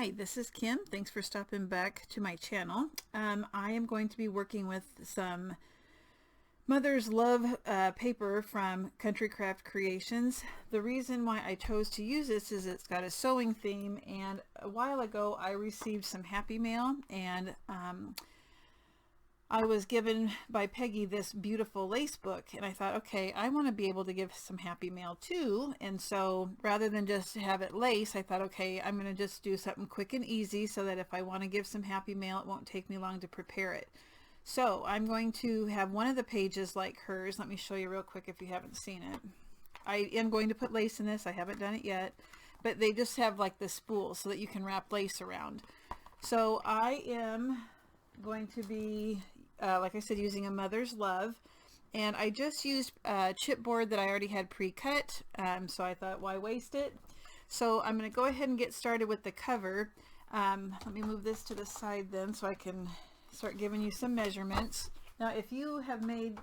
Hi, this is Kim. Thanks for stopping back to my channel. I am going to be working with some Mother's Love paper from Country Craft Creations. The reason why I chose to use this is it's got a sewing theme, and a while ago I received some happy mail, and I was given by Peggy this beautiful lace book, and I thought, okay, I want to be able to give some happy mail too. And so rather than just have it lace, I thought, okay, I'm going to just do something quick and easy so that if I want to give some happy mail, it won't take me long to prepare it. So I'm going to have one of the pages like hers. Let me show you real quick if you haven't seen it. I am going to put lace in this. I haven't done it yet, but they just have like the spool so that you can wrap lace around. So I am going to be like I said, using a Mother's Love, and I just used chipboard that I already had pre-cut, so I thought, why waste it? So I'm going to go ahead and get started with the cover. Let me move this to the side then so I can start giving you some measurements. Now if you have made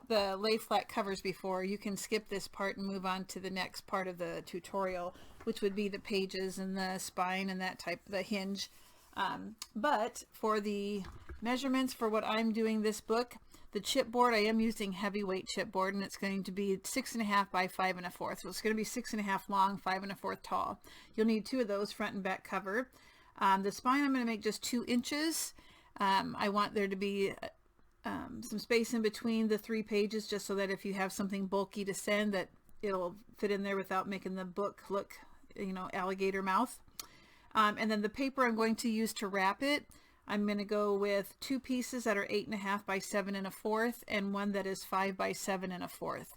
the lay flat covers before, you can skip this part and move on to the next part of the tutorial, which would be the pages and the spine and that type, the hinge. But for the measurements for what I'm doing this book, the chipboard, I am using heavyweight chipboard, and it's going to be 6.5 by 5 1/4. So it's going to be 6.5 long, 5 1/4 tall. You'll need two of those, front and back cover. The spine I'm going to make just 2 inches. I want there to be some space in between the 3 pages, just so that if you have something bulky to send, that it'll fit in there without making the book look, you know, alligator mouth. And then the paper I'm going to use to wrap it, I'm going to go with 2 pieces that are 8.5 by 7 1/4 and one that is 5 by 7 1/4.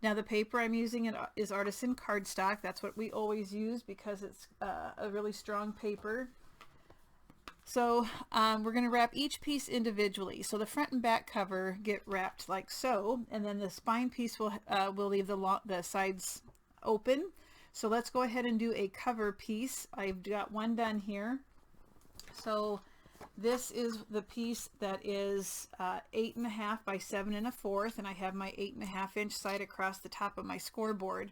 Now the paper I'm using is artisan cardstock. That's what we always use because it's a really strong paper. So we're going to wrap each piece individually. So the front and back cover get wrapped like so, and then the spine piece will leave the sides open. So let's go ahead and do a cover piece. I've got one done here. So this is the piece that is 8.5 by 7 1/4, and I have my 8.5 inch side across the top of my scoreboard.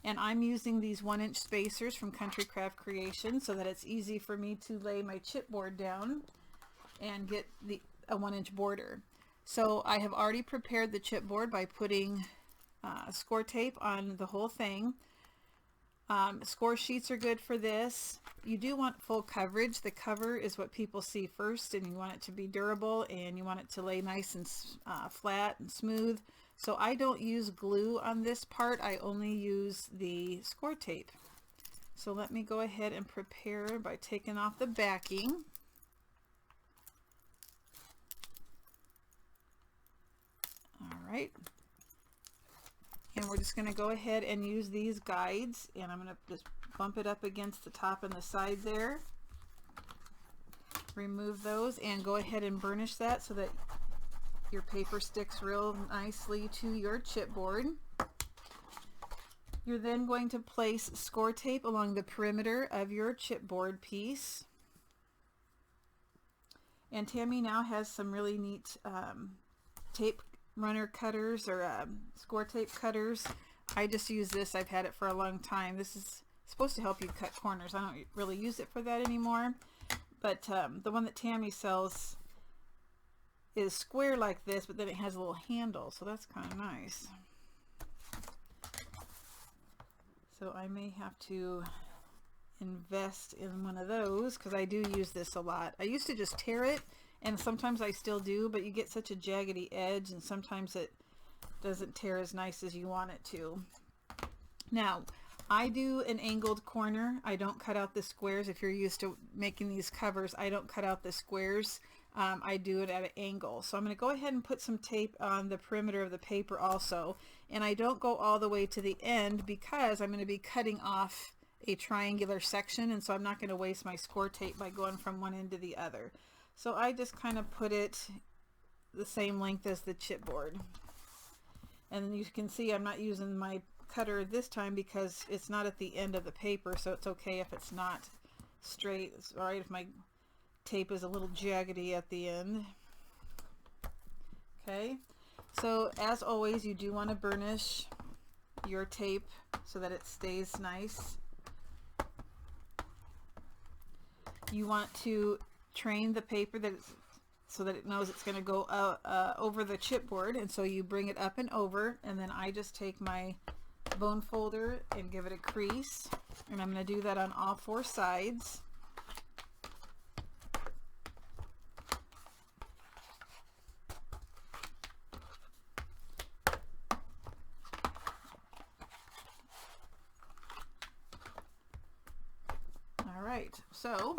And I'm using these 1-inch spacers from Country Craft Creations so that it's easy for me to lay my chipboard down and get a 1-inch border. So I have already prepared the chipboard by putting score tape on the whole thing. Score sheets are good for this. You do want full coverage. The cover is what people see first, and you want it to be durable, and you want it to lay nice and flat and smooth. So I don't use glue on this part. I only use the score tape. So let me go ahead and prepare by taking off the backing. All right. And we're just going to go ahead and use these guides, and I'm going to just bump it up against the top and the side there. Remove those and go ahead and burnish that so that your paper sticks real nicely to your chipboard. You're then going to place score tape along the perimeter of your chipboard piece. And Tammy now has some really neat tape runner cutters or score tape cutters. I just use this. I've had it for a long time. This is supposed to help you cut corners. I don't really use it for that anymore, but the one that Tammy sells is square like this, but then it has a little handle, so that's kind of nice. So I may have to invest in one of those because I do use this a lot. I used to just tear it, and sometimes I still do, but you get such a jaggedy edge, and sometimes it doesn't tear as nice as you want it to. Now, I do an angled corner. I don't cut out the squares. If you're used to making these covers, I don't cut out the squares. I do it at an angle. So I'm going to go ahead and put some tape on the perimeter of the paper also. And I don't go all the way to the end because I'm going to be cutting off a triangular section, and so I'm not going to waste my score tape by going from one end to the other. So I just kind of put it the same length as the chipboard. And then you can see I'm not using my cutter this time because it's not at the end of the paper, so it's okay if it's not straight. It's all right if my tape is a little jaggedy at the end. Okay, so as always, you do want to burnish your tape so that it stays nice. You want to train the paper that it's, so that it knows it's going to go over the chipboard, and so you bring it up and over, and then I just take my bone folder and give it a crease, and I'm going to do that on all 4 sides. All right, so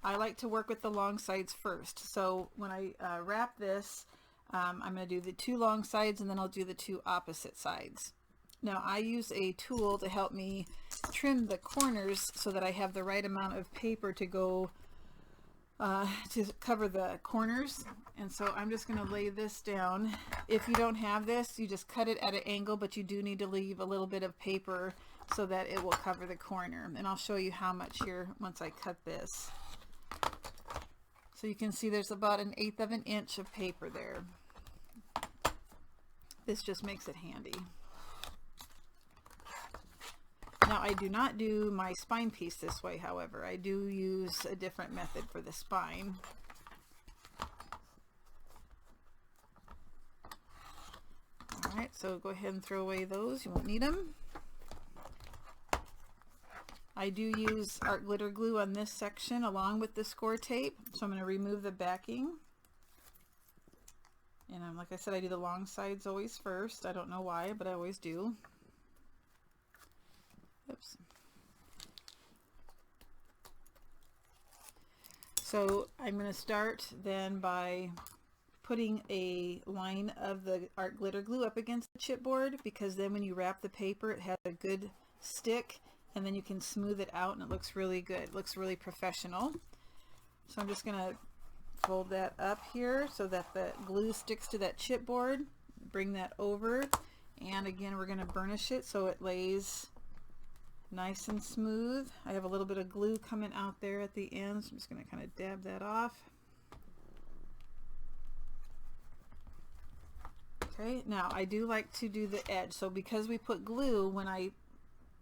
I like to work with the long sides first. So when I wrap this, I'm going to do the 2 long sides, and then I'll do the 2 opposite sides. Now I use a tool to help me trim the corners so that I have the right amount of paper to go to cover the corners. And so I'm just going to lay this down. If you don't have this, you just cut it at an angle, but you do need to leave a little bit of paper so that it will cover the corner. And I'll show you how much here once I cut this. So you can see there's about 1/8 of an inch of paper there. This just makes it handy. Now I do not do my spine piece this way, however. I do use a different method for the spine. Alright, so go ahead and throw away those. You won't need them. I do use art glitter glue on this section along with the score tape. So I'm going to remove the backing. And like I said, I do the long sides always first. I don't know why, but I always do. Oops. So I'm going to start then by putting a line of the art glitter glue up against the chipboard, because then when you wrap the paper it has a good stick, and then you can smooth it out and it looks really good. It looks really professional. So I'm just going to fold that up here so that the glue sticks to that chipboard. Bring that over, and again we're going to burnish it so it lays nice and smooth. I have a little bit of glue coming out there at the end, so I'm just going to kind of dab that off. Okay, now I do like to do the edge. So because we put glue, when I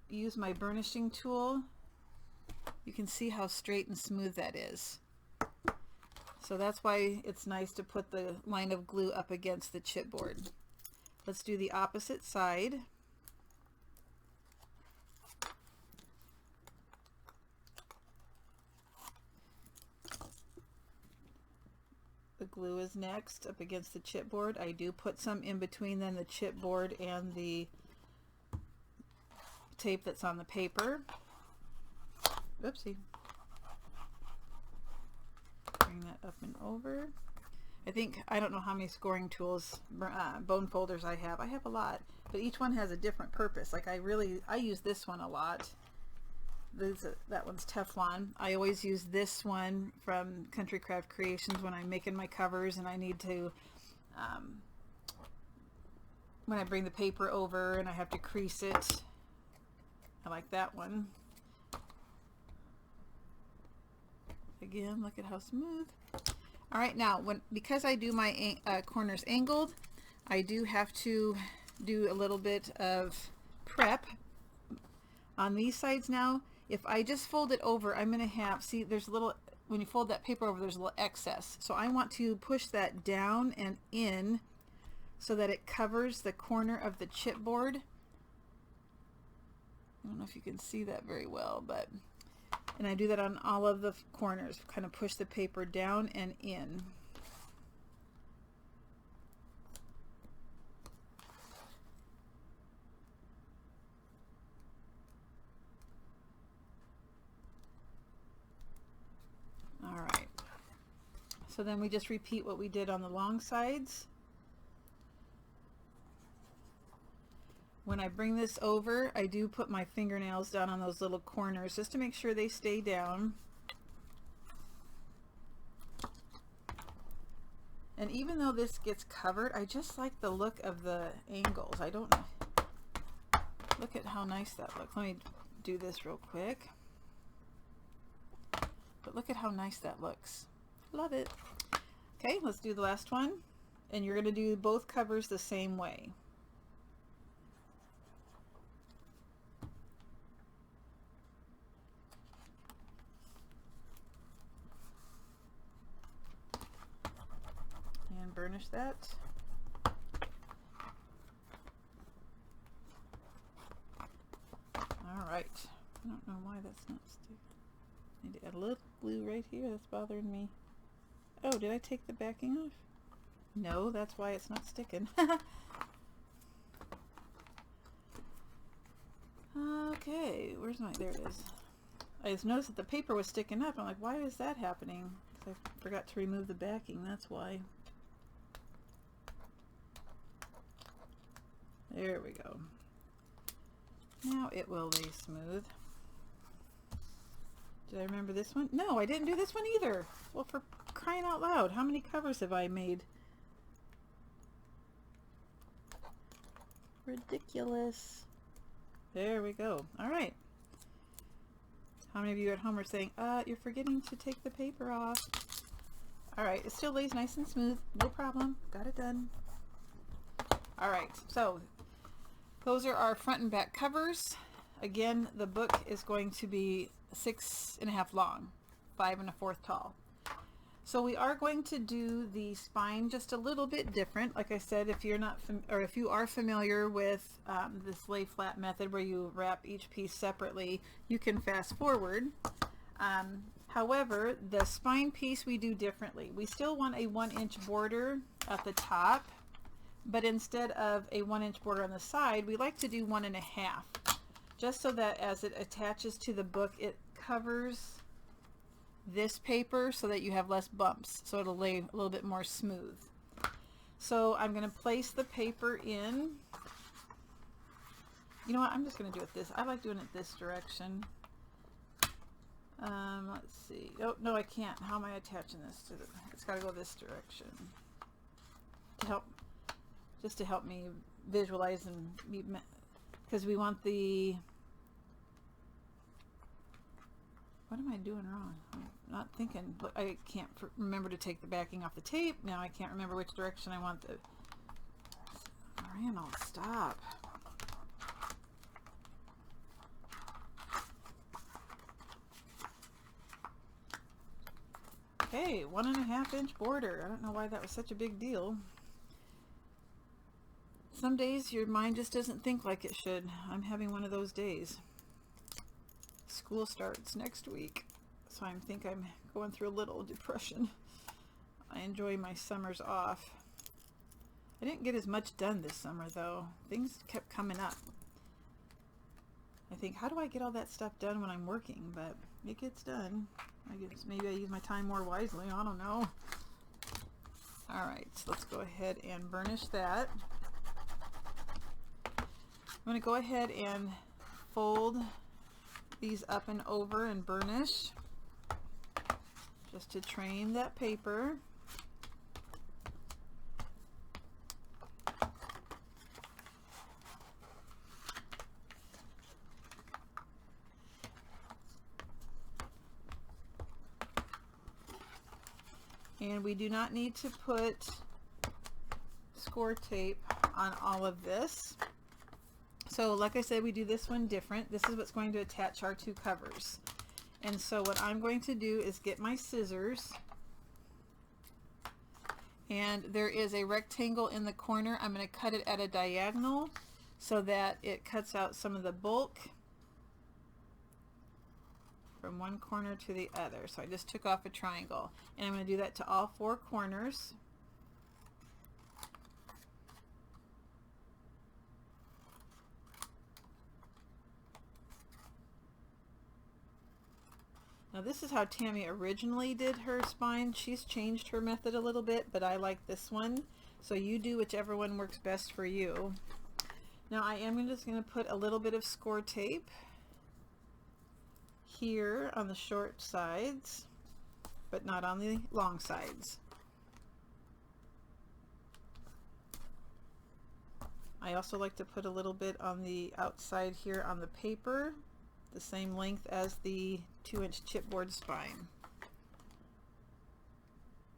use my burnishing tool, you can see how straight and smooth that is. So that's why it's nice to put the line of glue up against the chipboard. Let's do the opposite side. The glue is next up against the chipboard. I do put some in between then the chipboard and the tape that's on the paper. Oopsie. Bring that up and over. I don't know how many scoring tools, bone folders I have. I have a lot, but each one has a different purpose. Like I use this one a lot. That one's Teflon. I always use this one from Country Craft Creations when I'm making my covers and I need to, when I bring the paper over and I have to crease it. I like that one. Again, look at how smooth. All right, now because I do my corners angled, I do have to do a little bit of prep on these sides now. If I just fold it over, I'm going to have, see, there's a little, when you fold that paper over, there's a little excess. So I want to push that down and in so that it covers the corner of the chipboard. I don't know if you can see that very well, but, and I do that on all of the corners, kind of push the paper down and in. All right, so then we just repeat what we did on the long sides. When I bring this over, I do put my fingernails down on those little corners just to make sure they stay down. And even though this gets covered, I just like the look of the angles. I don't know. Look at how nice that looks. Let me do this real quick. But look at how nice that looks. Love it. Okay, let's do the last one. And you're going to do both covers the same way. burnish that. All right. I don't know why that's not sticking. Need to add a little glue right here. That's bothering me. Oh, did I take the backing off? No, that's why it's not sticking. Okay, where's my, there it is. I just noticed that the paper was sticking up. I'm like, why is that happening? Because I forgot to remove the backing, that's why. There we go. Now it will lay smooth. Did I remember this one? No, I didn't do this one either. Well, for crying out loud, how many covers have I made? Ridiculous. There we go. All right. How many of you at home are saying, you're forgetting to take the paper off? All right, it still lays nice and smooth. No problem. Got it done. All right, so those are our front and back covers. Again, the book is going to be 6.5 long, 5 1/4 tall. So we are going to do the spine just a little bit different. Like I said, if you're not if you are familiar with this lay flat method where you wrap each piece separately, you can fast forward. However, the spine piece we do differently. We still want a 1-inch border at the top, but instead of a 1-inch border on the side, we like to do 1 1/2, just so that as it attaches to the book, it covers this paper so that you have less bumps, so it'll lay a little bit more smooth. So I'm going to place the paper in. You know what, I'm just going to do it this. I like doing it this direction. Let's see. Oh, no, I can't. How am I attaching this to the, it's got to go this direction to help, just to help me visualize and be, because we want the, what am I doing wrong? I'm not thinking. I can't remember to take the backing off the tape. Now I can't remember which direction I want the, Randall, stop. Okay, 1 1/2 inch border. I don't know why that was such a big deal. Some days your mind just doesn't think like it should. I'm having one of those days. School starts next week, so I think I'm going through a little depression. I enjoy my summers off. I didn't get as much done this summer though. Things kept coming up. I think, how do I get all that stuff done when I'm working? But it gets done. I guess maybe I use my time more wisely. I don't know. All right, so let's go ahead and burnish that. I'm going to go ahead and fold these up and over and burnish just to train that paper. And we do not need to put score tape on all of this. So like I said, we do this one different. This is what's going to attach our 2 covers. And so what I'm going to do is get my scissors, and there is a rectangle in the corner. I'm going to cut it at a diagonal so that it cuts out some of the bulk from one corner to the other. So I just took off a triangle, and I'm going to do that to all 4 corners. Now this is how Tammy originally did her spine. She's changed her method a little bit, but I like this one. So you do whichever one works best for you. Now I am just going to put a little bit of score tape here on the short sides, but not on the long sides. I also like to put a little bit on the outside here on the paper, the same length as the 2-inch chipboard spine.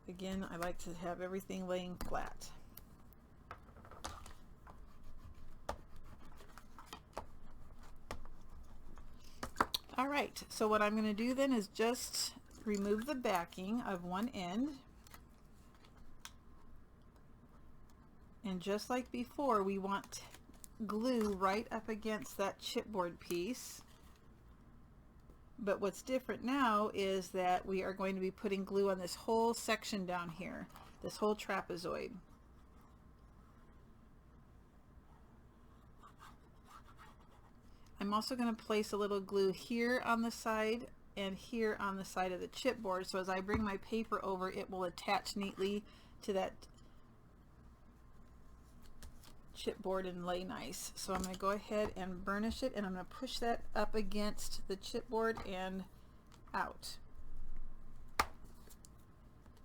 Again, I like to have everything laying flat. All right, so what I'm going to do then is just remove the backing of one end. And just like before, we want glue right up against that chipboard piece. But what's different now is that we are going to be putting glue on this whole section down here, this whole trapezoid. I'm also going to place a little glue here on the side and here on the side of the chipboard, so as I bring my paper over, it will attach neatly to that chipboard and lay nice. So I'm going to go ahead and burnish it, and I'm going to push that up against the chipboard and out.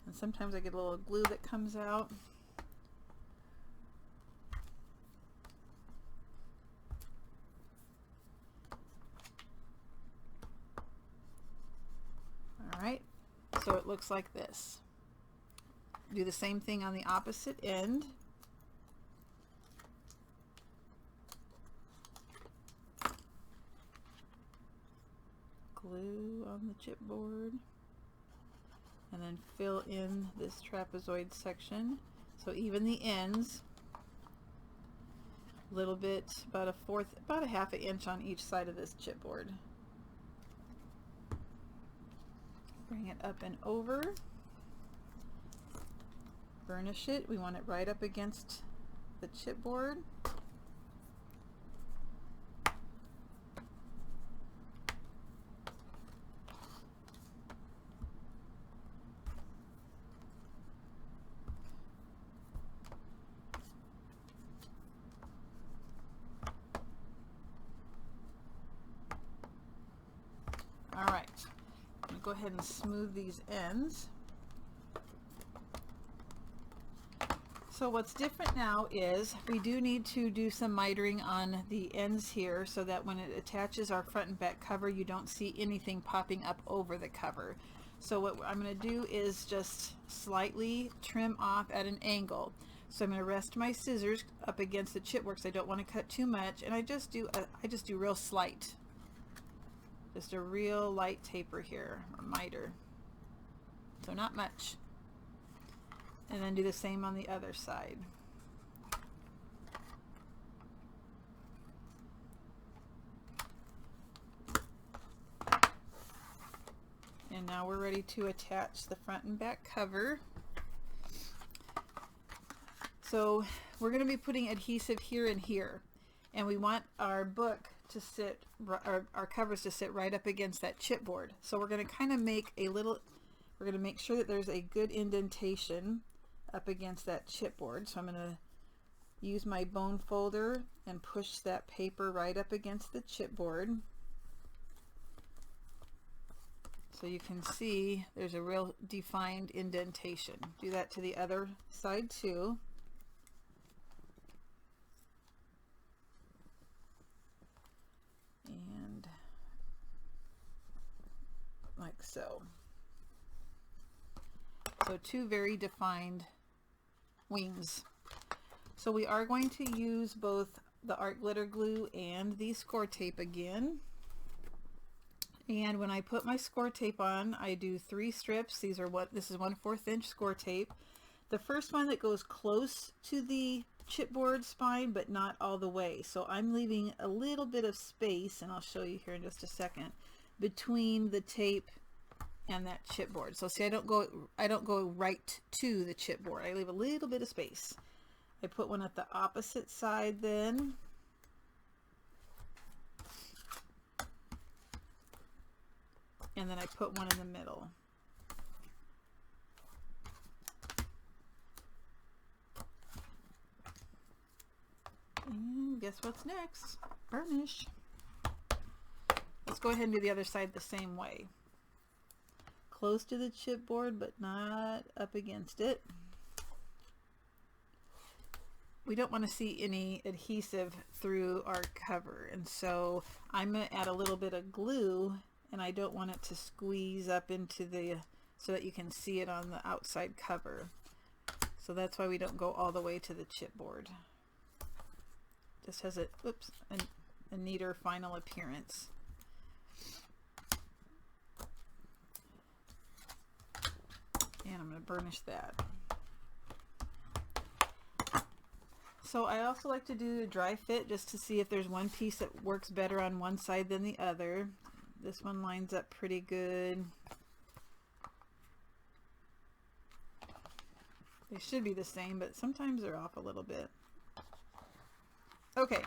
And sometimes I get a little glue that comes out. Alright, so it looks like this. Do the same thing on the opposite end. Glue on the chipboard, and then fill in this trapezoid section. So even the ends, a little bit, about a half an inch on each side of this chipboard. Bring it up and over, burnish it. We want it right up against the chipboard. All right, I'm going to go ahead and smooth these ends. So what's different now is we do need to do some mitering on the ends here so that when it attaches our front and back cover, you don't see anything popping up over the cover. So what I'm going to do is just slightly trim off at an angle. So I'm going to rest my scissors up against the chipboard because I don't want to cut too much, and I just do real slight. Just a real light taper here, or miter. So not much. And then do the same on the other side. And now we're ready to attach the front and back cover. So we're going to be putting adhesive here and here, and we want our book to sit, our covers to sit right up against that chipboard. So we're going to kind of make a little, we're going to make sure that there's a good indentation up against that chipboard. So I'm going to use my bone folder and push that paper right up against the chipboard. So you can see there's a real defined indentation. Do that to the other side too. And like so. So two very defined wings. So we are going to use both the art glitter glue and the score tape again. And when I put my score tape on, I do 3 strips. These are this is 1/4 inch score tape. The first one that goes close to the chipboard spine, but not all the way. So I'm leaving a little bit of space, and I'll show you here in just a second, between the tape and that chipboard. So see, I don't go right to the chipboard. I leave a little bit of space. I put one at the opposite side then. And then I put one in the middle. And guess what's next? Burnish. Let's go ahead and do the other side the same way. Close to the chipboard, but not up against it. We don't want to see any adhesive through our cover, and so I'm going to add a little bit of glue, and I don't want it to squeeze up into the, so that you can see it on the outside cover. So that's why we don't go all the way to the chipboard. Just has a neater final appearance. And I'm going to burnish that. So I also like to do a dry fit just to see if there's one piece that works better on one side than the other. This one lines up pretty good. They should be the same, but sometimes they're off a little bit. Okay,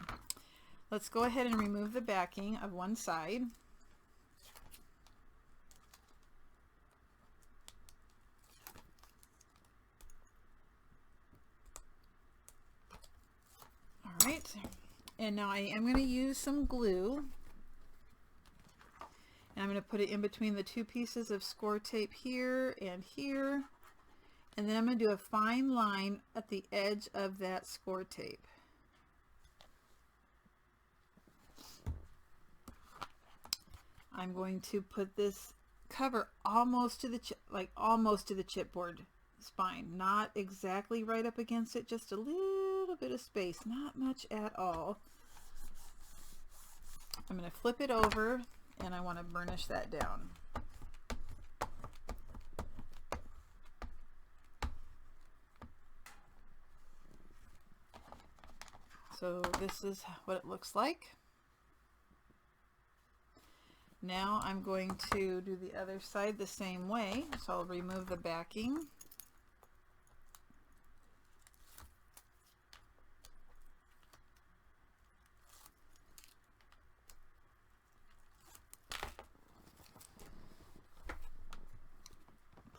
let's go ahead and remove the backing of one side. All right, and now I am going to use some glue. And I'm going to put it in between the two pieces of score tape here and here. And then I'm going to do a fine line at the edge of that score tape. I'm going to put this cover almost to the chipboard spine, not exactly right up against it, just a little bit of space, not much at all. I'm going to flip it over and I want to burnish that down. So this is what it looks like. Now I'm going to do the other side the same way. So I'll remove the backing.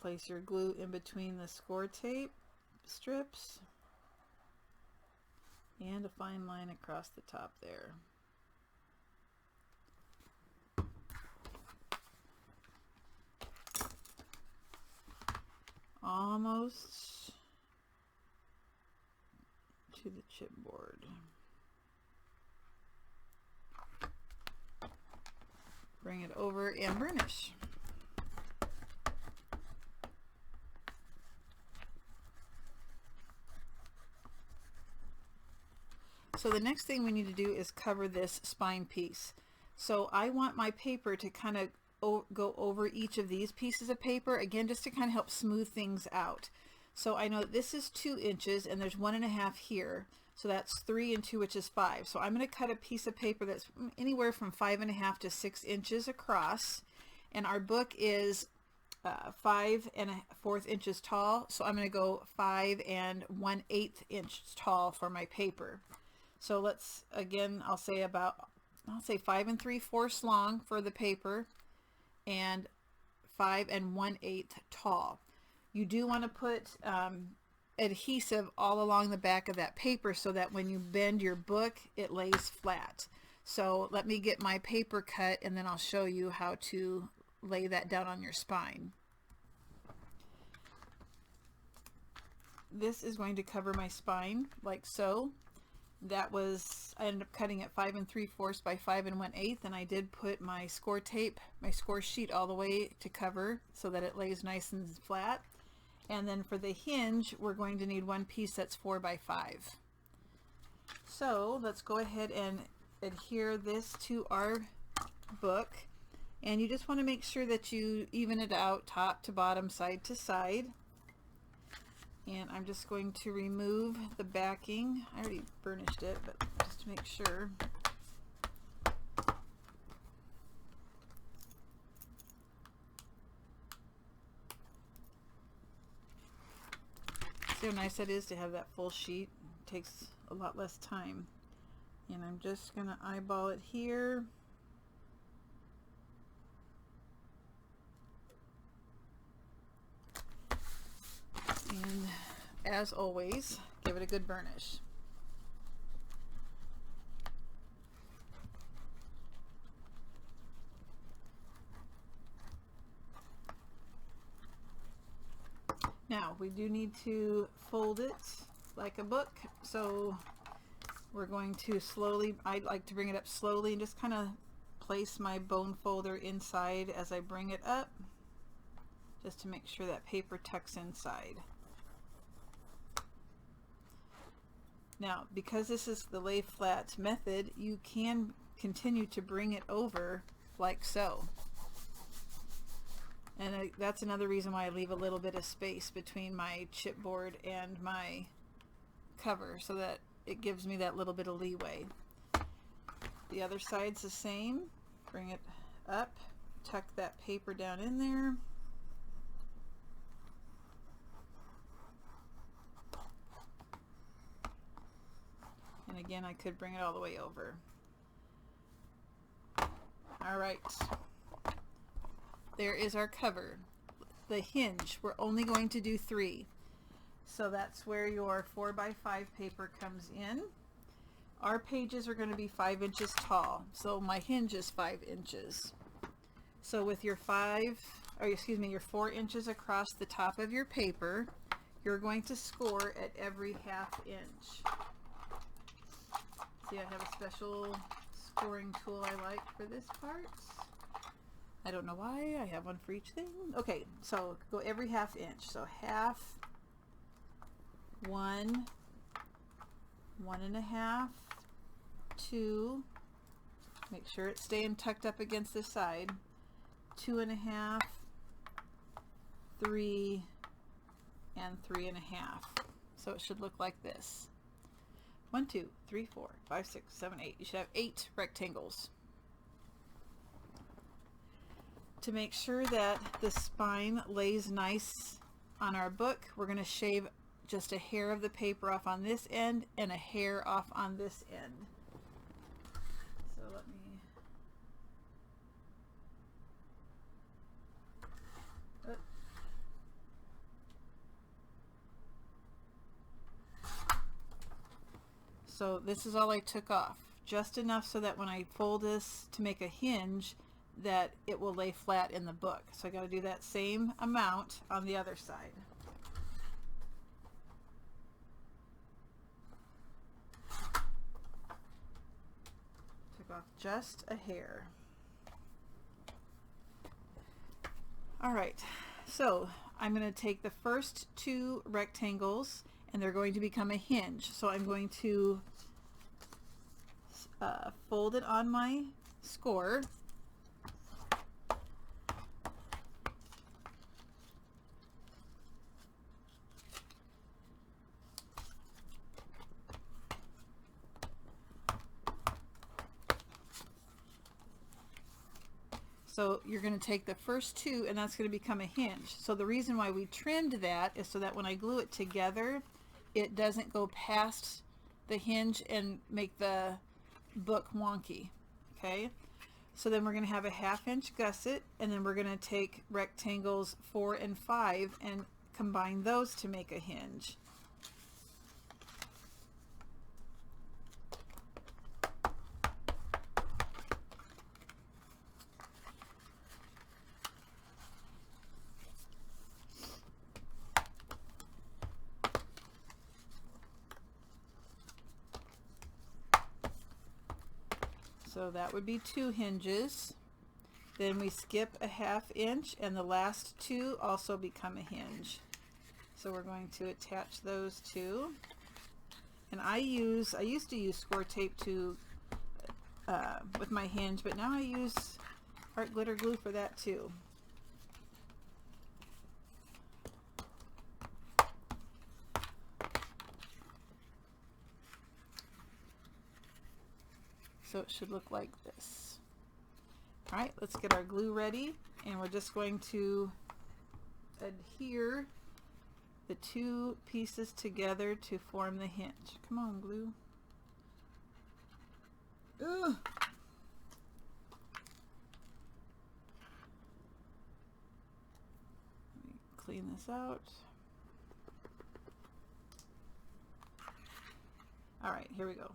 Place your glue in between the score tape strips and a fine line across the top there. Almost to the chipboard. Bring it over and burnish. So the next thing we need to do is cover this spine piece. So I want my paper to kind of go over each of these pieces of paper, again, just to kind of help smooth things out. So I know that this is 2 inches and there's 1.5 here. So that's 3 and 2, which is 5. So I'm going to cut a piece of paper that's anywhere from 5.5 to 6 inches across. And our book is 5 1/4 inches tall. So I'm going to go 5 1/8 inches tall for my paper. So let's, again, I'll say 5 3/4 long for the paper and 5 1/8 tall. You do want to put adhesive all along the back of that paper so that when you bend your book, it lays flat. So let me get my paper cut and then I'll show you how to lay that down on your spine. This is going to cover my spine like so. I ended up cutting it 5 3/4 by 5 1/8, and I did put my score tape, my score sheet all the way to cover so that it lays nice and flat. And then for the hinge, we're going to need one piece that's 4 by 5. So let's go ahead and adhere this to our book. And you just want to make sure that you even it out top to bottom, side to side. And I'm just going to remove the backing. I already burnished it, but just to make sure. See how nice that is to have that full sheet. It takes a lot less time. And I'm just going to eyeball it here. And as always, give it a good burnish. Now we do need to fold it like a book, so we're going to slowly, I like to bring it up slowly and just kind of place my bone folder inside as I bring it up, just to make sure that paper tucks inside. Now, because this is the lay flat method, you can continue to bring it over like so. And that's another reason why I leave a little bit of space between my chipboard and my cover, so that it gives me that little bit of leeway. The other side's the same. Bring it up, tuck that paper down in there. And again, I could bring it all the way over. All right, there is our cover. The hinge, we're only going to do 3. So that's where your 4x5 paper comes in. Our pages are going to be 5 inches tall, so my hinge is 5 inches. So with your 4 inches across the top of your paper, you're going to score at every 1/2 inch. See, I have a special scoring tool I like for this part. I don't know why, I have one for each thing. Okay, so go every 1/2 inch. So 1/2, 1, 1.5, 2, make sure it's staying tucked up against the side, 2.5, 3, and 3.5. So it should look like this. 1, 2, 3, 4, 5, 6, 7, 8. You should have 8 rectangles. To make sure that the spine lays nice on our book, we're going to shave just a hair of the paper off on this end and a hair off on this end. So let me... So this is all I took off, just enough so that when I fold this to make a hinge, that it will lay flat in the book. So I got to do that same amount on the other side. Took off just a hair. All right, so I'm going to take the first 2 rectangles and they're going to become a hinge. So I'm going to fold it on my score. So you're going to take the first 2 and that's going to become a hinge. So the reason why we trimmed that is so that when I glue it together, it doesn't go past the hinge and make the book wonky. Okay, so then we're going to have a 1/2 inch gusset, and then we're going to take rectangles 4 and 5 and combine those to make a hinge. So that would be 2 hinges. Then we skip a 1/2 inch and the last 2 also become a hinge. So we're going to attach those 2. And I used to use score tape to with my hinge, but now I use art glitter glue for that too. So it should look like this. All right, let's get our glue ready, and we're just going to adhere the 2 pieces together to form the hinge. Come on, glue. Ugh. Let me clean this out. All right, here we go.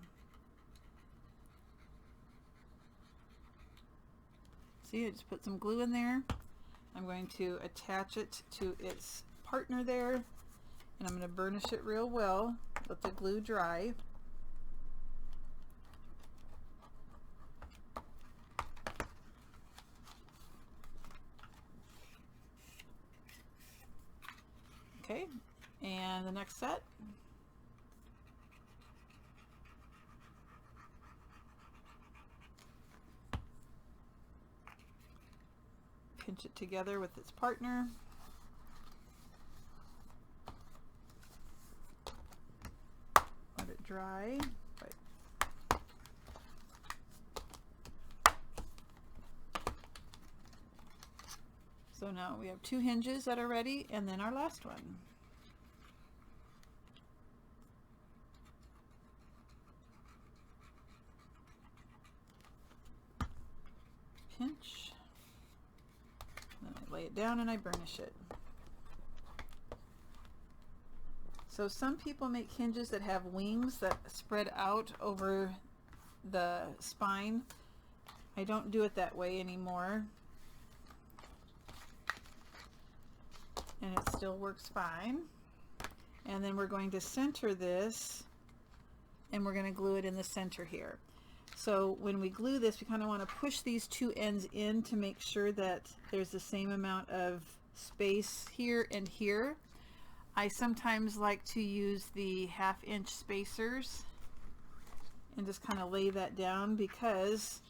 See, I just put some glue in there. I'm going to attach it to its partner there, and I'm going to burnish it real well. Let the glue dry. Okay, and the next set. Pinch it together with its partner. Let it dry. dry. So now we have 2 hinges that are ready, and then our last one. Pinch. Then I lay it down and I burnish it. So some people make hinges that have wings that spread out over the spine. I don't do it that way anymore. And it still works fine. And then we're going to center this, and we're going to glue it in the center here. So when we glue this, we kind of want to push these 2 ends in to make sure that there's the same amount of space here and here. I sometimes like to use the 1/2 inch spacers and just kind of lay that down, because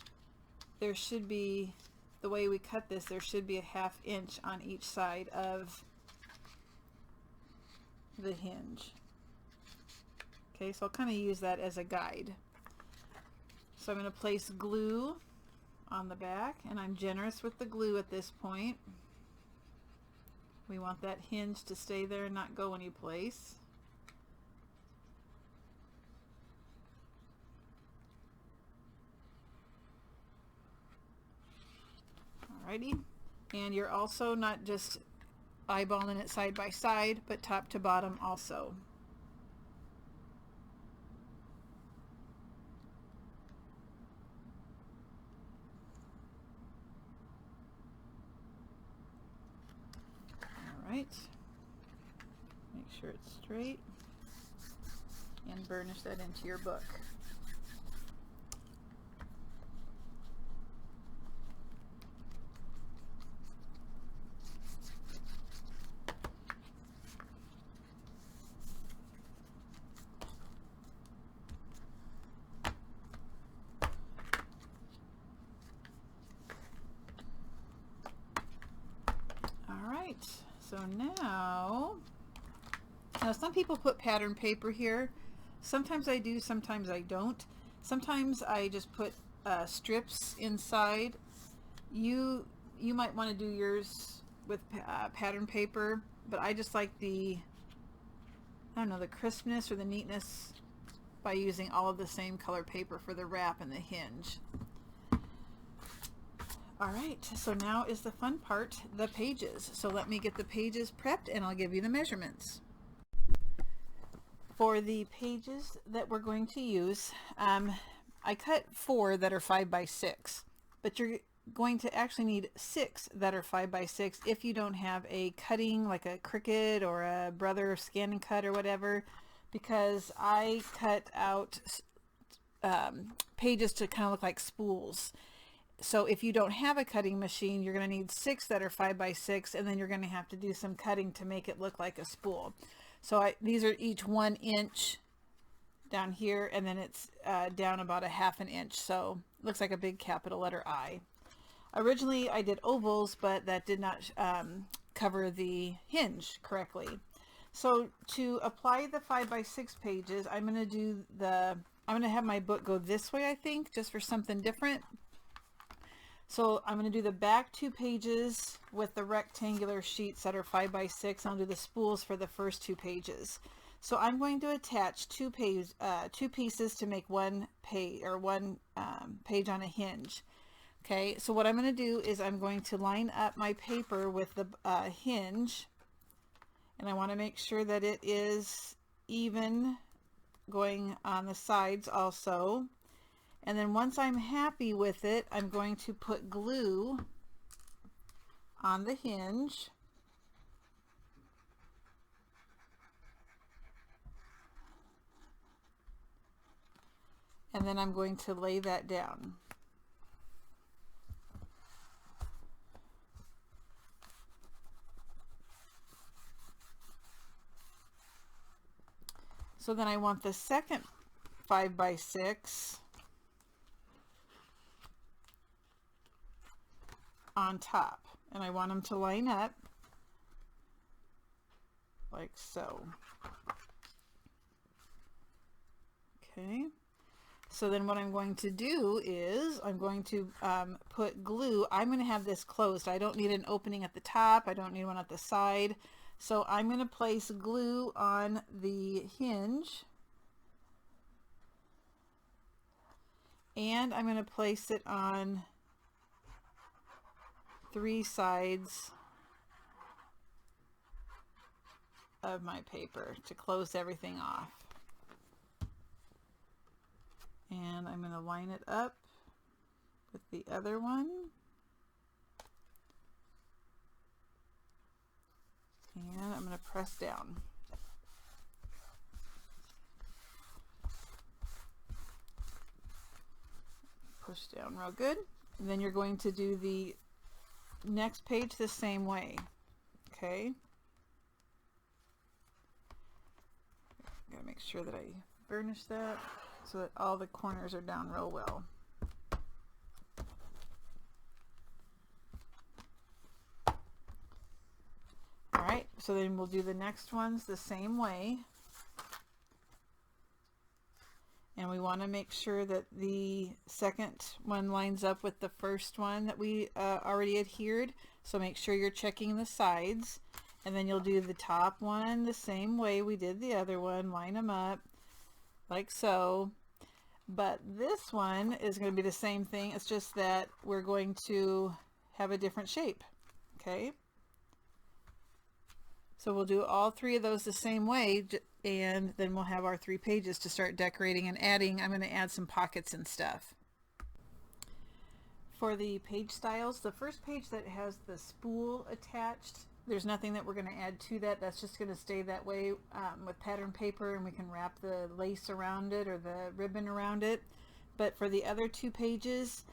there should be, the way we cut this, there should be a 1/2 inch on each side of the hinge. Okay, so I'll kind of use that as a guide. So I'm going to place glue on the back, and I'm generous with the glue at this point. We want that hinge to stay there and not go anyplace. Alrighty, and you're also not just eyeballing it side by side, but top to bottom also. Alright, make sure it's straight, and burnish that into your book. So now some people put pattern paper here. Sometimes I do, sometimes I don't. Sometimes I just put strips inside. You might want to do yours with pattern paper, but I just like the, I don't know, the crispness or the neatness by using all of the same color paper for the wrap and the hinge. Alright, so now is the fun part, the pages. So let me get the pages prepped and I'll give you the measurements. For the pages that we're going to use, I cut 4 that are 5 by 6, but you're going to actually need 6 that are 5 by 6 if you don't have a cutting like a Cricut or a Brother Scan and Cut or whatever, because I cut out pages to kind of look like spools. So if you don't have a cutting machine, you're going to need 6 that are 5 by 6, and then you're going to have to do some cutting to make it look like a spool. So these are each 1 inch down here, and then it's down about a 1/2 inch. So it looks like a big capital letter I. Originally I did ovals, but that did not cover the hinge correctly. So to apply the 5 by 6 pages, I'm going to have my book go this way, I think, just for something different. So I'm going to do the back 2 pages with the rectangular sheets that are 5 by 6. I'll do the spools for the first 2 pages. So I'm going to attach 2 pieces to make one page page on a hinge. Okay, so what I'm going to do is I'm going to line up my paper with the hinge, and I want to make sure that it is even going on the sides also. And then once I'm happy with it, I'm going to put glue on the hinge. And then I'm going to lay that down. So then I want the second 5 by 6 on top, and I want them to line up like so. Okay. So then what I'm going to do is I'm going to put glue. I'm going to have this closed. I don't need an opening at the top. I don't need one at the side. So I'm going to place glue on the hinge. And I'm going to place it on 3 sides of my paper to close everything off. And I'm going to line it up with the other one. And I'm going to press down. Push down real good. And then you're going to do the next page the same way. Okay. Gotta make sure that I burnish that so that all the corners are down real well. Alright, so then we'll do the next ones the same way. And we want to make sure that the second one lines up with the first one that we already adhered. So make sure you're checking the sides. And then you'll do the top one the same way we did the other one. Line them up like so. But this one is going to be the same thing. It's just that we're going to have a different shape. Okay. So we'll do all 3 of those the same way, and then we'll have our 3 pages to start decorating and adding. I'm going to add some pockets and stuff. For the page styles, the first page that has the spool attached, there's nothing that we're going to add to that. That's just going to stay that way with pattern paper, and we can wrap the lace around it or the ribbon around it. But for the other 2 pages,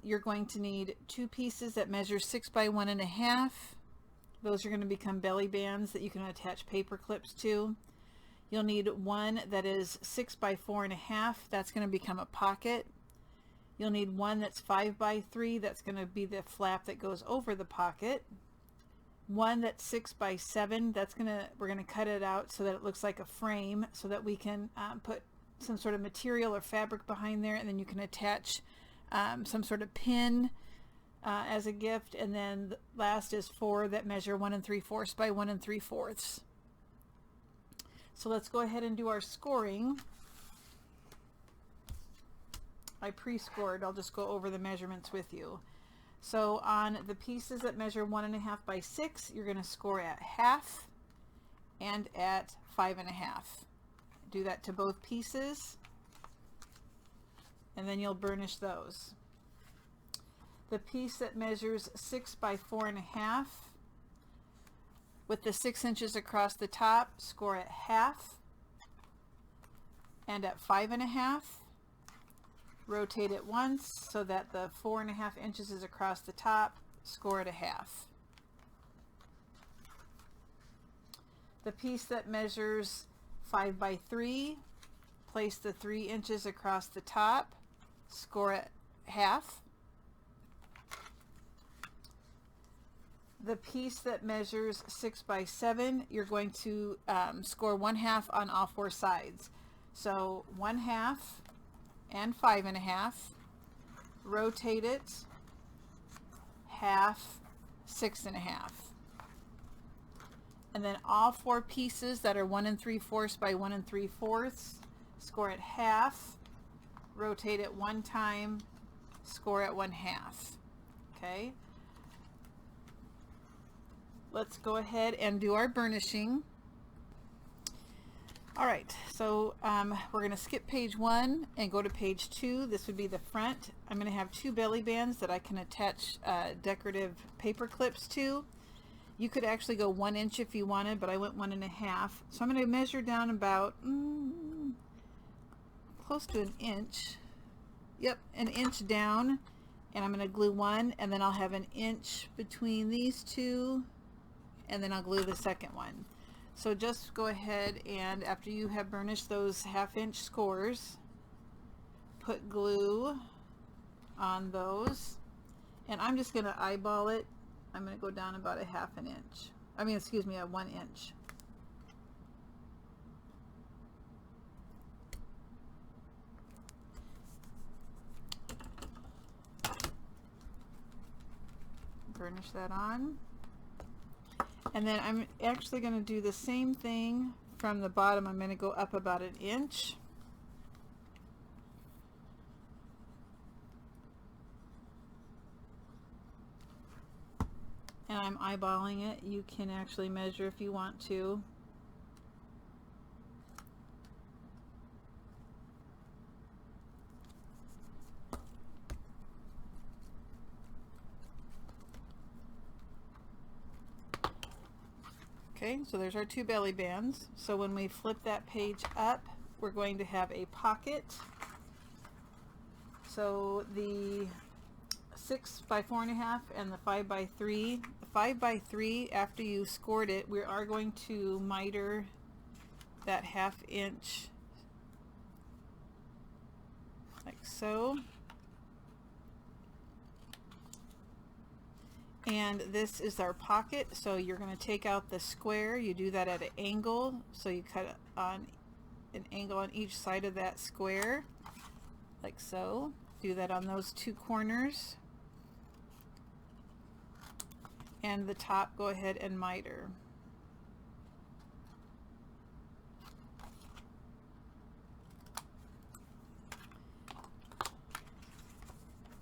you're going to need 2 pieces that measure 6 by 1.5. Those are going to become belly bands that you can attach paper clips to. You'll need one that is 6 by 4.5. That's going to become a pocket. You'll need one that's 5 by 3. That's going to be the flap that goes over the pocket. One that's 6 by 7. We're going to cut it out so that it looks like a frame, so that we can put some sort of material or fabric behind there, and then you can attach some sort of pin as a gift. And then the last is 4 that measure 1 3/4 by 1 3/4. So let's go ahead and do our scoring. I pre-scored. I'll just go over the measurements with you. So on the pieces that measure 1.5 by 6, you're going to score at half and at 5.5. Do that to both pieces, and then you'll burnish those. The piece that measures 6 by 4.5 with the 6 inches across the top, score at half and at 5.5. Rotate it once so that the 4.5 inches is across the top, score at a half. The piece that measures 5 by 3, place the 3 inches across the top, score at half. The piece that measures 6 by 7, you're going to score 1/2 on all 4 sides. So 1/2 and 5.5, rotate it, half, 6.5. And then all 4 pieces that are 1 3/4 by 1 3/4, score at half, rotate it 1 time, score at 1/2. Okay. Let's go ahead and do our burnishing. All right, so we're going to skip page 1 and go to page 2. This would be the front. I'm going to have 2 belly bands that I can attach decorative paper clips to. You could actually go 1 inch if you wanted, but I went 1.5. So I'm going to measure down about close to 1 inch. Yep, 1 inch down, and I'm going to glue one, and then I'll have 1 inch between these 2, and then I'll glue the second one. So just go ahead, and after you have burnished those 1/2 inch scores, put glue on those, and I'm just going to eyeball it. I'm going to go down about 1/2 inch. I mean, excuse me, 1 inch. burnish that on. And then I'm actually going to do the same thing from the bottom. I'm going to go up about 1 inch. And I'm eyeballing it. You can actually measure if you want to. Okay, so there's our 2 belly bands. So when we flip that page up, we're going to have a pocket. So the 6 by 4.5 and the 5 by 3. The 5 by 3, after you scored it, we are going to miter that 1/2 inch like so. And this is our pocket, so you're going to take out the square. You do that at an angle, so you cut it on an angle on each side of that square, like so. Do that on those 2 corners. And the top, go ahead and miter.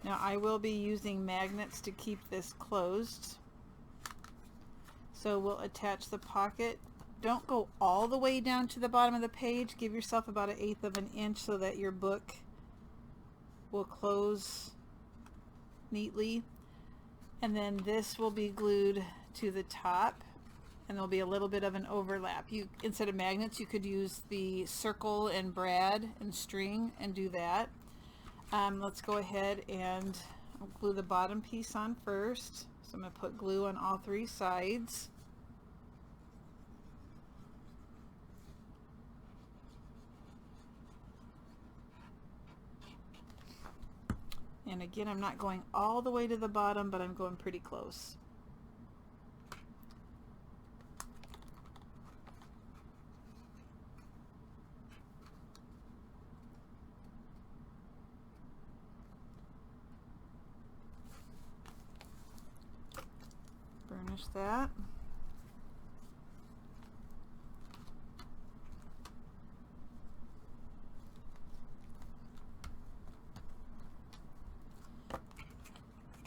Now I will be using magnets to keep this closed. So we'll attach the pocket. Don't go all the way down to the bottom of the page. Give yourself about 1/8 of an inch so that your book will close neatly. And then this will be glued to the top, and there'll be a little bit of an overlap. You, instead of magnets, you could use the circle and brad and string and do that. Let's go ahead and glue the bottom piece on first. So I'm going to put glue on all 3 sides. And again, I'm not going all the way to the bottom, but I'm going pretty close. Burnish that.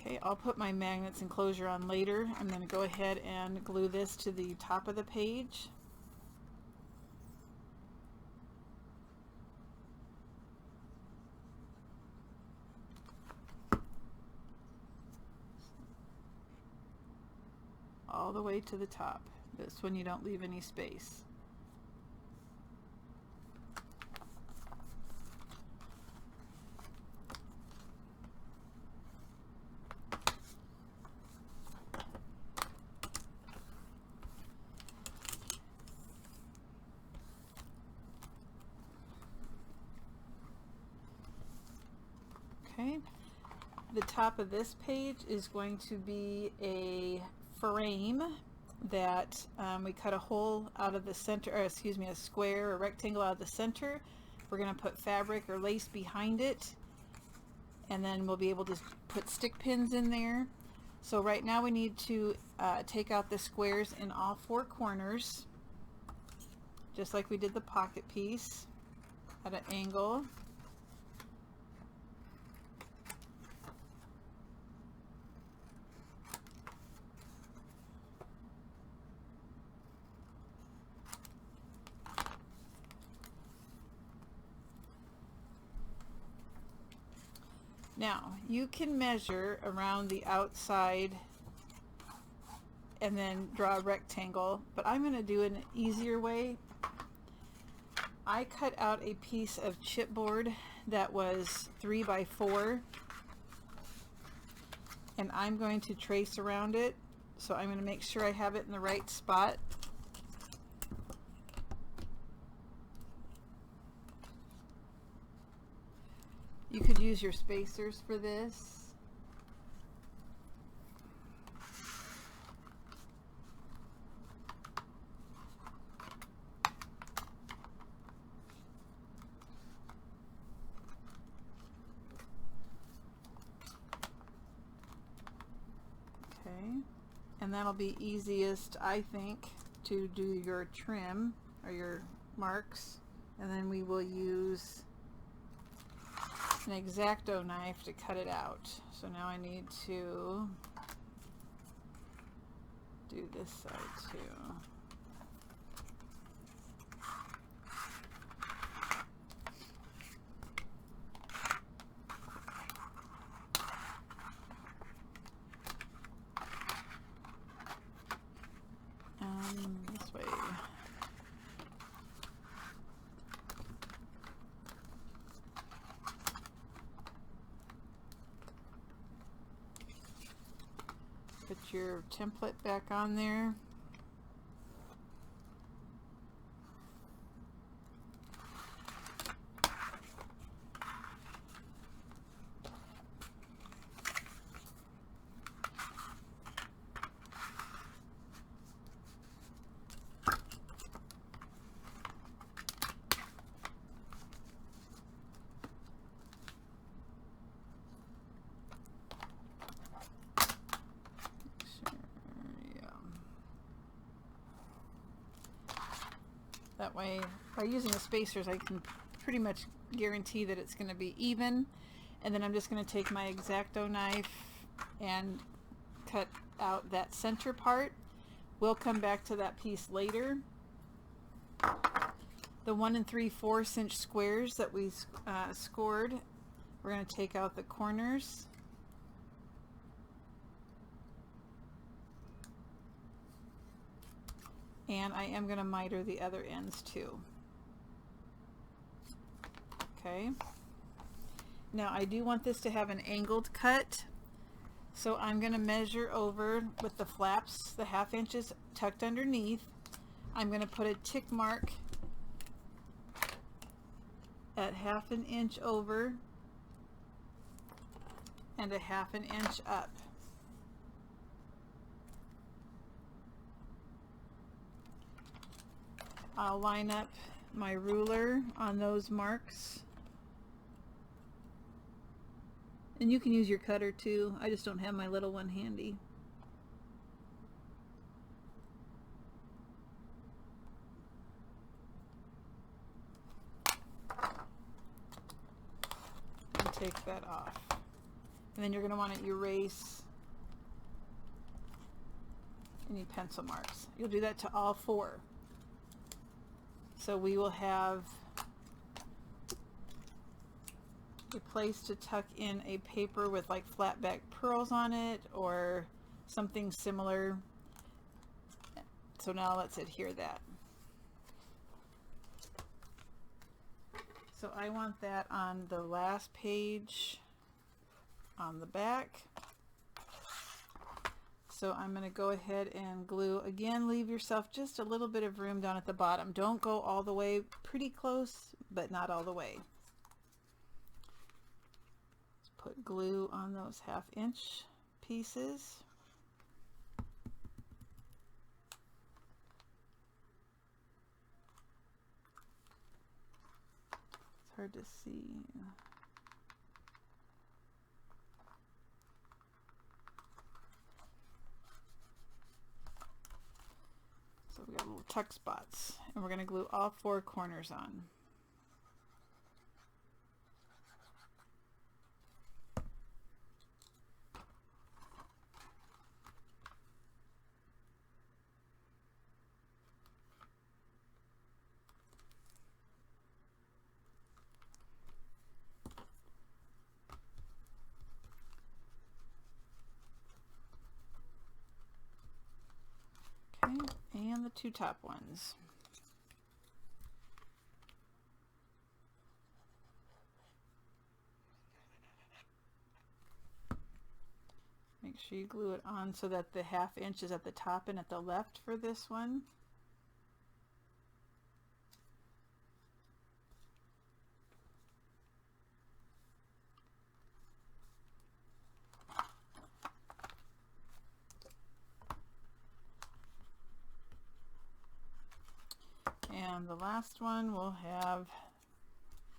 Okay, I'll put my magnets and closure on later. I'm going to go ahead and glue this to the top of the page. All the way to the top. This one you don't leave any space. Okay, the top of this page is going to be a frame that we cut a hole out of the center, or excuse me, a square or rectangle out of the center. We're going to put fabric or lace behind it, and then we'll be able to put stick pins in there. So right now we need to take out the squares in all 4 corners, just like we did the pocket piece, at an angle. Now, you can measure around the outside and then draw a rectangle, but I'm going to do it an easier way. I cut out a piece of chipboard that was 3 by 4, and I'm going to trace around it. So I'm going to make sure I have it in the right spot. You could use your spacers for this. Okay. And that'll be easiest, I think, to do your trim or your marks. And then we will use an X-Acto knife to cut it out. So now I need to do this side too. This way. Put your template back on there. That way, by using the spacers, I can pretty much guarantee that it's going to be even. And then I'm just going to take my X-Acto knife and cut out that center part. We'll come back to that piece later. The 1 3/4 inch squares that we scored, we're going to take out the corners. And I am going to miter the other ends too. Okay. Now I do want this to have an angled cut, so I'm going to measure over with the flaps, the 1/2 inches tucked underneath. I'm going to put a tick mark at 1/2 inch over and a 1/2 inch up. I'll line up my ruler on those marks. And you can use your cutter too. I just don't have my little one handy. And take that off. And then you're going to want to erase any pencil marks. You'll do that to all 4. So we will have a place to tuck in a paper with like flat back pearls on it or something similar. So now let's adhere that. So I want that on the last page on the back. So I'm going to go ahead and glue. Again, leave yourself just a little bit of room down at the bottom. Don't go all the way, pretty close, but not all the way. Let's put glue on those 1/2 inch pieces. It's hard to see. So we got little tuck spots, and we're going to glue all 4 corners on. Okay, and the 2 top ones. Make sure you glue it on so that the 1/2 inch is at the top and at the left for this one. And the last one will have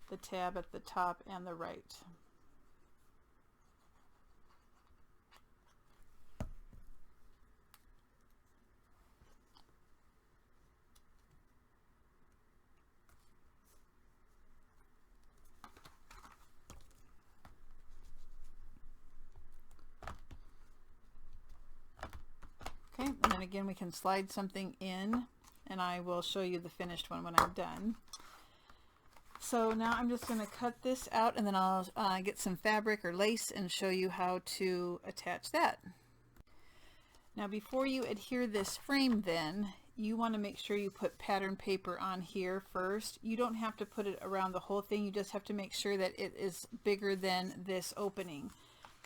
the tab at the top and the right. again, we can slide something in, and I will show you the finished one when I'm done. So now I'm just going to cut this out, and then I'll get some fabric or lace and show you how to attach that. Now before you adhere this frame, then you want to make sure you put pattern paper on here first. You don't have to put it around the whole thing, you just have to make sure that it is bigger than this opening,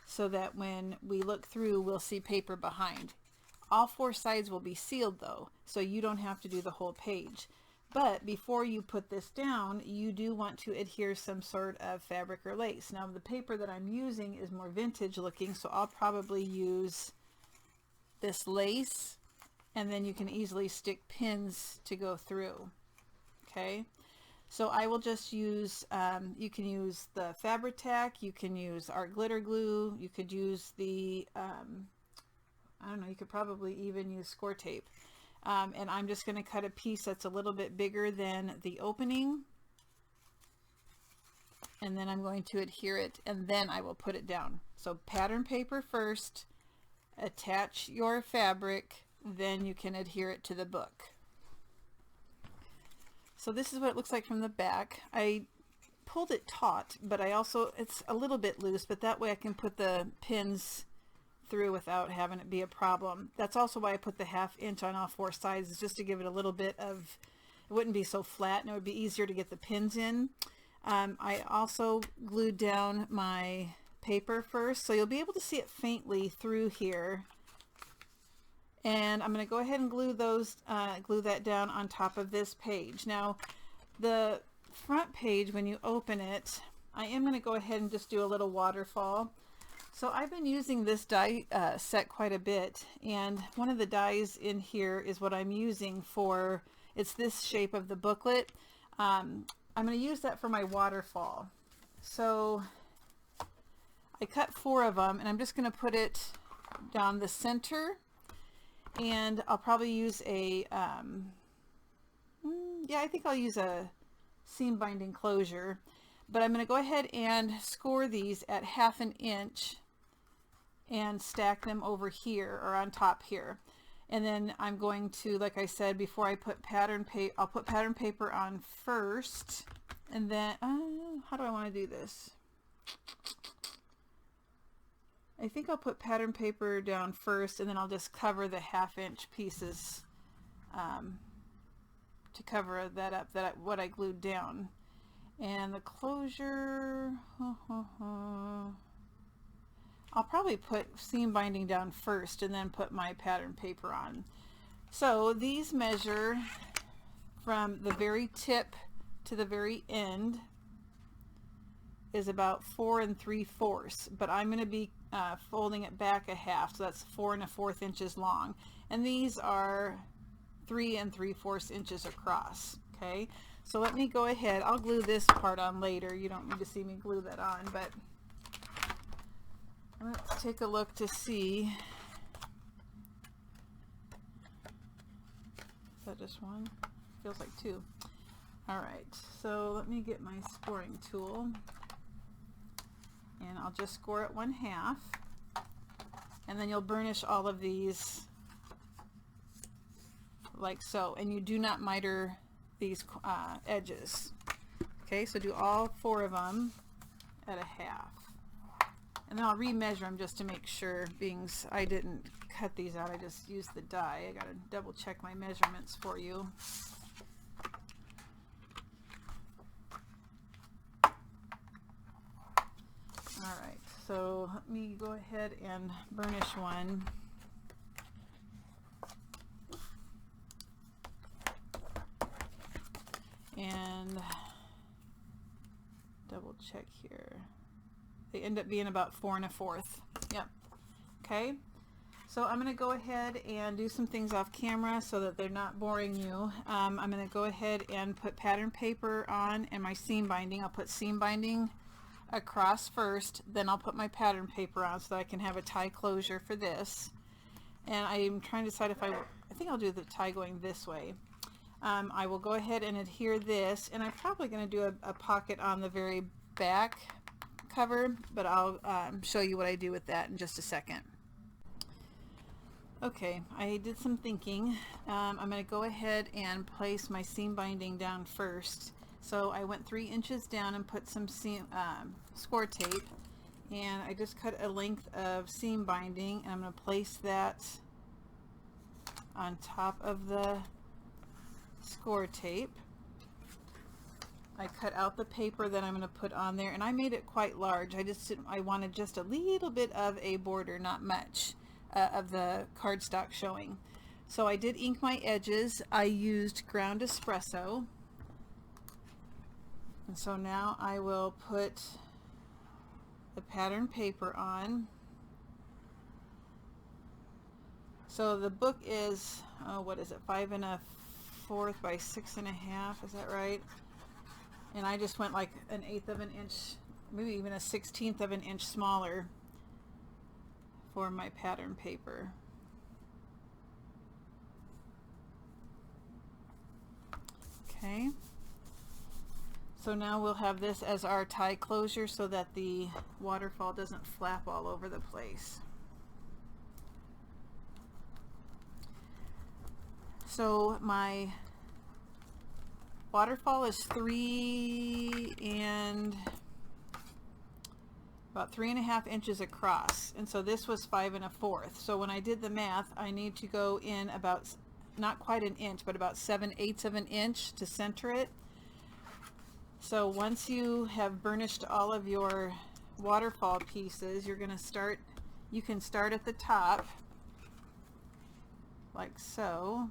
so that when we look through we'll see paper behind. All 4 sides will be sealed though, so you don't have to do the whole page. But before you put this down, you do want to adhere some sort of fabric or lace. Now the paper that I'm using is more vintage looking, so I'll probably use this lace, and then you can easily stick pins to go through. Okay, so I will just use, you can use the Fabri-Tac, you can use art glitter glue, you could use the, I don't know, you could probably even use score tape. And I'm just going to cut a piece that's a little bit bigger than the opening, and then I'm going to adhere it, and then I will put it down. So pattern paper first, attach your fabric, then you can adhere it to the book. So this is what it looks like from the back. I pulled it taut, but I also, it's a little bit loose, but that way I can put the pins through without having it be a problem. That's also why I put the 1/2 inch on all 4 sides, is just to give it a little bit of, it wouldn't be so flat and it would be easier to get the pins in. I also glued down my paper first, so you'll be able to see it faintly through here. And I'm going to go ahead and glue that down on top of this page. Now the front page, when you open it, I am going to go ahead and just do a little waterfall. So I've been using this die set quite a bit, and one of the dies in here is what I'm using for, it's this shape of the booklet. I'm going to use that for my waterfall. So I cut 4 of them, and I'm just going to put it down the center, and I'll probably use a, yeah, I think I'll use a seam binding closure, but I'm going to go ahead and score these at 1/2 inch and stack them over here or on top here. And then I'm going to, like I said before, I put pattern paper, I'll put pattern paper on first, and then how do I want to do this? I think I'll put pattern paper down first, and then I'll just cover the 1/2 inch pieces to cover that up, what I glued down. And the closure, I'll probably put seam binding down first and then put my pattern paper on. So these measure from the very tip to the very end is about 4 3/4, but I'm going to be folding it back a 1/2, so that's 4 1/4 inches long, and these are 3 3/4 inches across. Okay, so let me go ahead, I'll glue this part on later, you don't need to see me glue that on, but let's take a look to see. Is that just one? Feels like 2. Alright, so let me get my scoring tool, and I'll just score it 1/2, and then you'll burnish all of these like so, and you do not miter these edges. Okay, so do all 4 of them at a 1/2, and then I'll remeasure them just to make sure, being I didn't cut these out, I just used the die. I gotta double check my measurements for you. Alright, so let me go ahead and burnish one. And double check here. They end up being about 4 1/4. Yep. Okay, so I'm going to go ahead and do some things off camera so that they're not boring you. I'm going to go ahead and put pattern paper on and my seam binding. I'll put seam binding across first, then I'll put my pattern paper on so that I can have a tie closure for this. And I'm trying to decide if I think I'll do the tie going this way. I will go ahead and adhere this, and I'm probably going to do a pocket on the very back cover, but I'll show you what I do with that in just a second. Okay, I did some thinking. I'm going to go ahead and place my seam binding down first. So I went 3 inches down and put some score tape, and I just cut a length of seam binding, and I'm going to place that on top of the score tape. I cut out the paper that I'm going to put on there, and I made it quite large. I wanted just a little bit of a border, not much of the cardstock showing. So I did ink my edges. I used ground espresso, and so now I will put the pattern paper on. So the book is, what is it, 5 1/4 by 6 1/2, is that right? And I just went like 1/8 of an inch, maybe even 1/16 of an inch smaller for my pattern paper. Okay, so now we'll have this as our tie closure so that the waterfall doesn't flap all over the place. So my waterfall is about 3.5 inches across, and so this was 5 1/4. So when I did the math, I need to go in about, not quite an inch, but about 7/8 of an inch to center it. So once you have burnished all of your waterfall pieces, you're going to start, you can start at the top like so.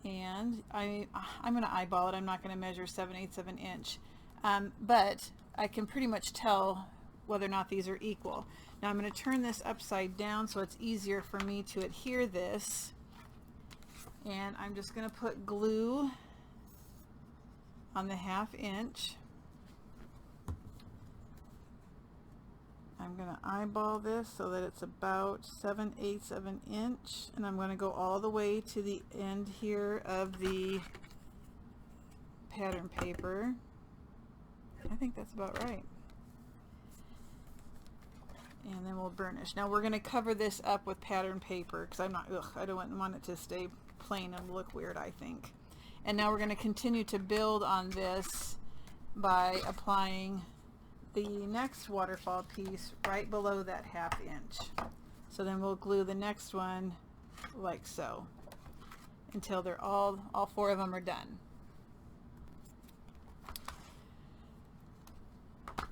And I'm going to eyeball it. I'm not going to measure 7/8 of an inch, but I can pretty much tell whether or not these are equal. Now I'm going to turn this upside down so it's easier for me to adhere this, and I'm just going to put glue on the 1/2 inch. I'm going to eyeball this so that it's about 7/8 of an inch, and I'm going to go all the way to the end here of the pattern paper. I think that's about right. And then we'll burnish. Now we're going to cover this up with pattern paper because I don't want it to stay plain and look weird, I think. And now we're going to continue to build on this by applying the next waterfall piece right below that 1/2 inch. So then we'll glue the next one like so until they're all 4 of them are done.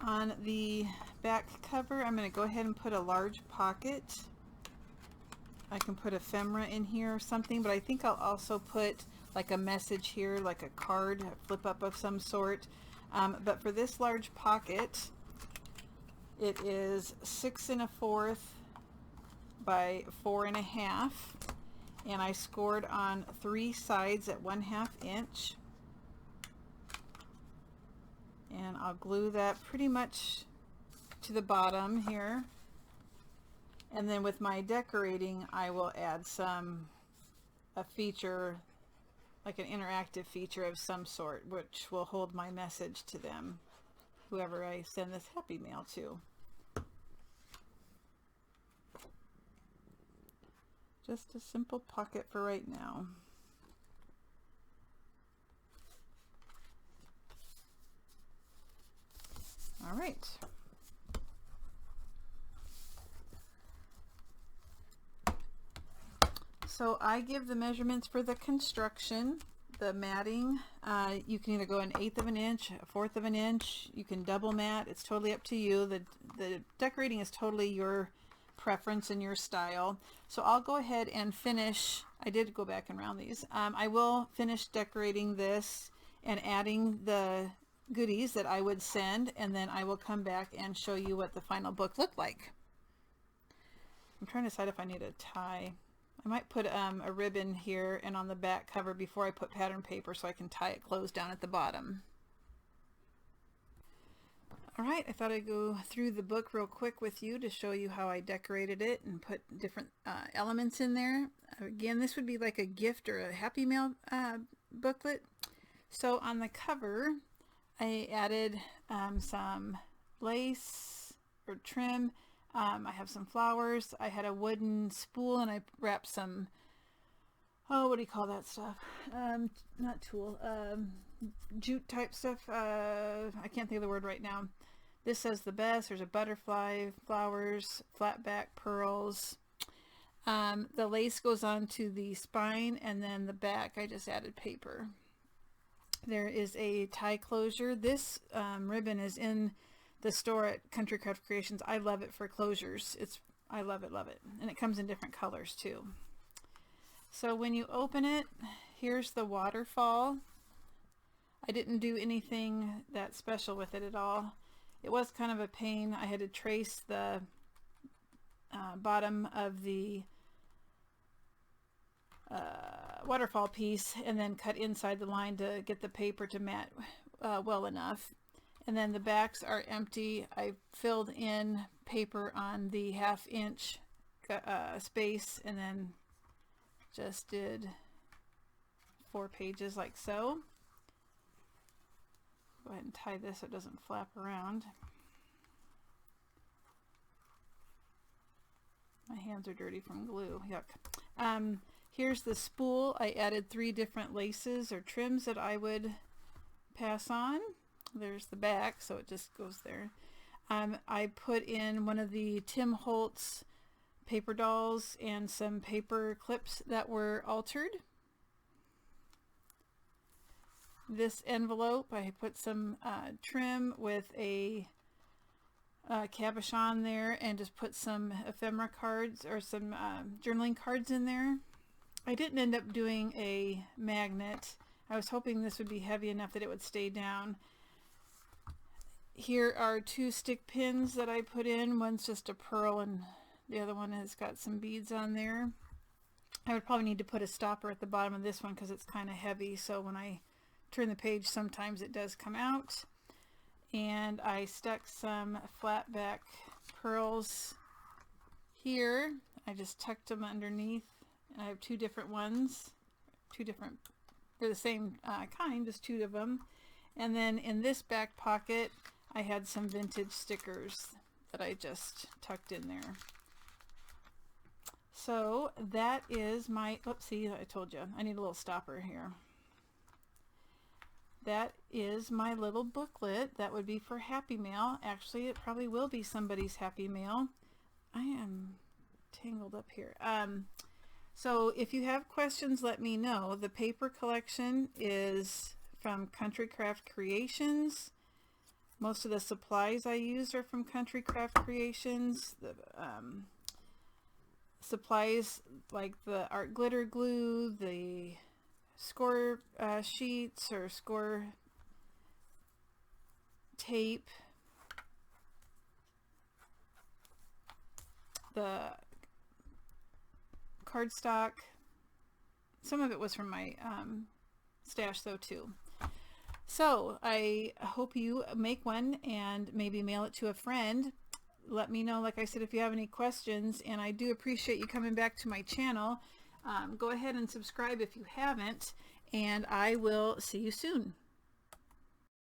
On the back cover, I'm going to go ahead and put a large pocket. I can put ephemera in here or something, but I think I'll also put like a message here, like a card, a flip up of some sort. But for this large pocket, it is 6 1/4 by 4 1/2, and I scored on 3 sides at 1/2 inch. And I'll glue that pretty much to the bottom here. And then with my decorating, I will add a feature, like an interactive feature of some sort, which will hold my message to them, whoever I send this happy mail to. Just a simple pocket for right now. All right. So I give the measurements for the construction. The matting, you can either go 1/8 of an inch, 1/4 of an inch. You can double mat. It's totally up to you. The decorating is totally your preference and your style. So I'll go ahead and finish. I did go back and round these. I will finish decorating this and adding the goodies that I would send, and then I will come back and show you what the final book looked like. I'm trying to decide if I need a tie. I might put a ribbon here and on the back cover before I put pattern paper so I can tie it closed down at the bottom. Alright, I thought I'd go through the book real quick with you to show you how I decorated it and put different elements in there. Again, this would be like a gift or a Happy Mail booklet. So on the cover, I added some lace or trim. I have some flowers. I had a wooden spool and I wrapped some, oh, what do you call that stuff? Not tulle, jute type stuff. I can't think of the word right now. This says the best. There's a butterfly, flowers, flat back pearls. The lace goes on to the spine, and then the back I just added paper. There is a tie closure. This ribbon is in the store at Country Craft Creations. I love it for closures. I love it, and it comes in different colors too. So when you open it, here's the waterfall. I didn't do anything that special with it at all. It was kind of a pain. I had to trace the bottom of the waterfall piece and then cut inside the line to get the paper to mat well enough. And then the backs are empty. I filled in paper on the 1/2 inch space and then just did 4 pages like so. Go ahead and tie this so it doesn't flap around. My hands are dirty from glue. Yuck. Here's the spool. I added 3 different laces or trims that I would pass on. There's the back, so it just goes there. I put in one of the Tim Holtz paper dolls and some paper clips that were altered. This envelope, I put some trim with a cabochon there and just put some ephemera cards or some journaling cards in there. I didn't end up doing a magnet. I was hoping this would be heavy enough that it would stay down. Here are 2 stick pins that I put in. One's just a pearl and the other one has got some beads on there. I would probably need to put a stopper at the bottom of this one because it's kind of heavy, so when I turn the page sometimes it does come out. And I stuck some flat back pearls here. I just tucked them underneath. I have 2 different ones, they're the same kind, just 2 of them. And then in this back pocket I had some vintage stickers that I just tucked in there. So that is my, oopsie, I told you I need a little stopper here. That is my little booklet. That would be for Happy Mail. Actually, it probably will be somebody's Happy Mail. I am tangled up here. So if you have questions, let me know. The paper collection is from Country Craft Creations. Most of the supplies I use are from Country Craft Creations. The supplies like the art glitter glue, the score sheets or score tape, the cardstock. Some of it was from my stash though too. So I hope you make one and maybe mail it to a friend. Let me know, like I said, if you have any questions, and I do appreciate you coming back to my channel. Go ahead and subscribe if you haven't, and I will see you soon.